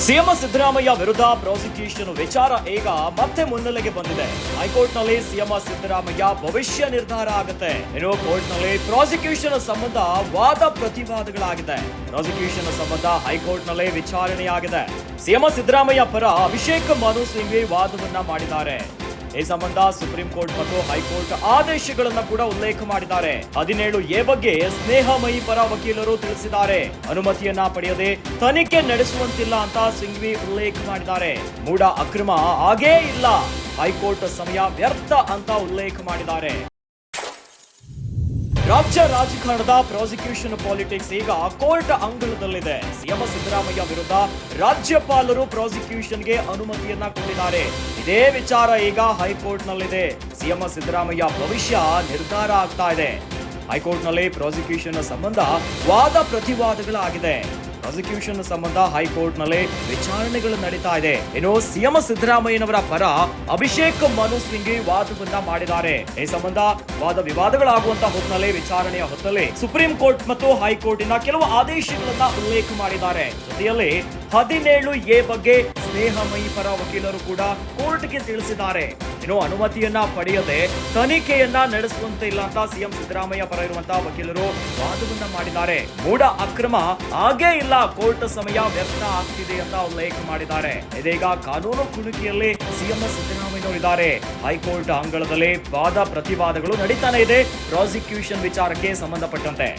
CM Siddaramaiah ವಿರುದ್ಧ prosecution ವಿಚಾರ ಈಗ ಮತ್ತೆ ಮುನ್ನೆಲೆಗೆ ಬಂದಿದೆ. ಹೈಕೋರ್ಟ್ನಲ್ಲಿ ಸಿಎಂ ಸಿದ್ದರಾಮಯ್ಯ ಭವಿಷ್ಯ ನಿರ್ಧಾರ ಆಗುತ್ತೆ. ಇನ್ನು ಕೋರ್ಟ್ನಲ್ಲಿ ಪ್ರಾಸಿಕ್ಯೂಷನ್ ಸಂಬಂಧ ವಾದ ಪ್ರತಿವಾದಗಳಾಗಿದೆ. ಪ್ರಾಸಿಕ್ಯೂಷನ್ ಸಂಬಂಧ ಹೈಕೋರ್ಟ್ನಲ್ಲಿ ವಿಚಾರಣೆಯಾಗಿದೆ. ಸಿಎಂ ಸಿದ್ದರಾಮಯ್ಯ ಪರ ಅಭಿಷೇಕ್ ಮನು ಸಿಂಘ್ವಿ ವಾದವನ್ನ ಮಾಡಿದ್ದಾರೆ. ಈ ಸಂಬಂಧ ಸುಪ್ರೀಂ ಕೋರ್ಟ್ ಮತ್ತು ಹೈಕೋರ್ಟ್ ಆದೇಶಗಳನ್ನ ಕೂಡ ಉಲ್ಲೇಖ ಮಾಡಿದ್ದಾರೆ. 17A ಬಗ್ಗೆ ಸ್ನೇಹಮಯಿ ಪರ ವಕೀಲರು ತಿಳಿಸಿದ್ದಾರೆ. ಅನುಮತಿಯನ್ನ ಪಡೆಯದೆ ತನಿಖೆ ನಡೆಸುವಂತಿಲ್ಲ ಅಂತ ಸಿಂಘ್ವಿ ಉಲ್ಲೇಖ ಮಾಡಿದ್ದಾರೆ. ಮೂಡ ಅಕ್ರಮ ಹಾಗೇ ಇಲ್ಲ, ಹೈಕೋರ್ಟ್ ಸಮಯ ವ್ಯರ್ಥ ಅಂತ ಉಲ್ಲೇಖ ಮಾಡಿದ್ದಾರೆ. ರಾಜ್ಯ ರಾಜಕಾರಣದ ಪ್ರಾಸಿಕ್ಯೂಷನ್ ಪಾಲಿಟಿಕ್ಸ್ ಈಗ ಕೋರ್ಟ್ ಅಂಗಳದಲ್ಲಿದೆ. ಸಿಎಂ ಸಿದ್ದರಾಮಯ್ಯ ವಿರುದ್ಧ ರಾಜ್ಯಪಾಲರು ಪ್ರಾಸಿಕ್ಯೂಷನ್ಗೆ ಅನುಮತಿಯನ್ನ ಕೊಟ್ಟಿದ್ದಾರೆ. ಇದೇ ವಿಚಾರ ಈಗ ಹೈಕೋರ್ಟ್ನಲ್ಲಿದೆ. ಸಿಎಂ ಸಿದ್ದರಾಮಯ್ಯ ಭವಿಷ್ಯ ನಿರ್ಧಾರ ಆಗ್ತಾ ಇದೆ. ಹೈಕೋರ್ಟ್ನಲ್ಲಿ ಪ್ರಾಸಿಕ್ಯೂಷನ್ ಸಂಬಂಧ ವಾದ ಪ್ರತಿವಾದಗಳಾಗಿದೆ. ಪ್ರಾಸಿಕ್ಯೂಷನ್ ಸಂಬಂಧ ಹೈಕೋರ್ಟ್ನಲ್ಲಿ ವಿಚಾರಣೆಗಳು ನಡೀತಾ ಇದೆ. ಇನ್ನು ಸಿಎಂ ಸಿದ್ದರಾಮಯ್ಯನವರ ಪರ ಅಭಿಷೇಕ್ ಮನು ಸಿಂಘ್ವಿ ವಾದವನ್ನ ಮಾಡಿದ್ದಾರೆ. ಈ ಸಂಬಂಧ ವಾದ ವಿವಾದಗಳಾಗುವಂತಹ ಹೊತ್ತಿನಲ್ಲಿ ವಿಚಾರಣೆಯ ಹೊತ್ತಲ್ಲಿ ಸುಪ್ರೀಂ ಕೋರ್ಟ್ ಮತ್ತು ಹೈಕೋರ್ಟಿನ ಕೆಲವು ಆದೇಶಗಳನ್ನ ಉಲ್ಲೇಖ ಮಾಡಿದ್ದಾರೆ. ಜೊತೆಯಲ್ಲಿ 17A ಬಗ್ಗೆ ಸ್ನೇಹಮಯಿ ಪರ ವಕೀಲರು ಕೂಡ ಕೋರ್ಟ್ಗೆ ತಿಳಿಸಿದ್ದಾರೆ. ಇನ್ನು ಅನುಮತಿಯನ್ನ ಪಡೆಯದೆ ತನಿಖೆಯನ್ನ ನಡೆಸುವಂತೆ ಇಲ್ಲ ಅಂತ ಸಿಎಂ ಸಿದ್ದರಾಮಯ್ಯ ಪರ ಇರುವಂತಹ ವಕೀಲರು ವಾದವನ್ನ ಮಾಡಿದ್ದಾರೆ. ಮೂಡ ಅಕ್ರಮ ಹಾಗೇ ಇಲ್ಲ, ಕೋರ್ಟ್ ಸಮಯ ವ್ಯರ್ಥ ಆಗ್ತಿದೆ ಅಂತ ಉಲ್ಲೇಖ ಮಾಡಿದ್ದಾರೆ. ಇದೀಗ ಕಾನೂನು ಕುಣಿಕೆಯಲ್ಲಿ ಸಿಎಂ ಸಿದ್ದರಾಮಯ್ಯನವರಿದ್ದಾರೆ. ಹೈಕೋರ್ಟ್ ಅಂಗಳದಲ್ಲಿ ವಾದ ಪ್ರತಿವಾದಗಳು ನಡೀತಾನೆ ಇದೆ ಪ್ರಾಸಿಕ್ಯೂಷನ್ ವಿಚಾರಕ್ಕೆ ಸಂಬಂಧಪಟ್ಟಂತೆ.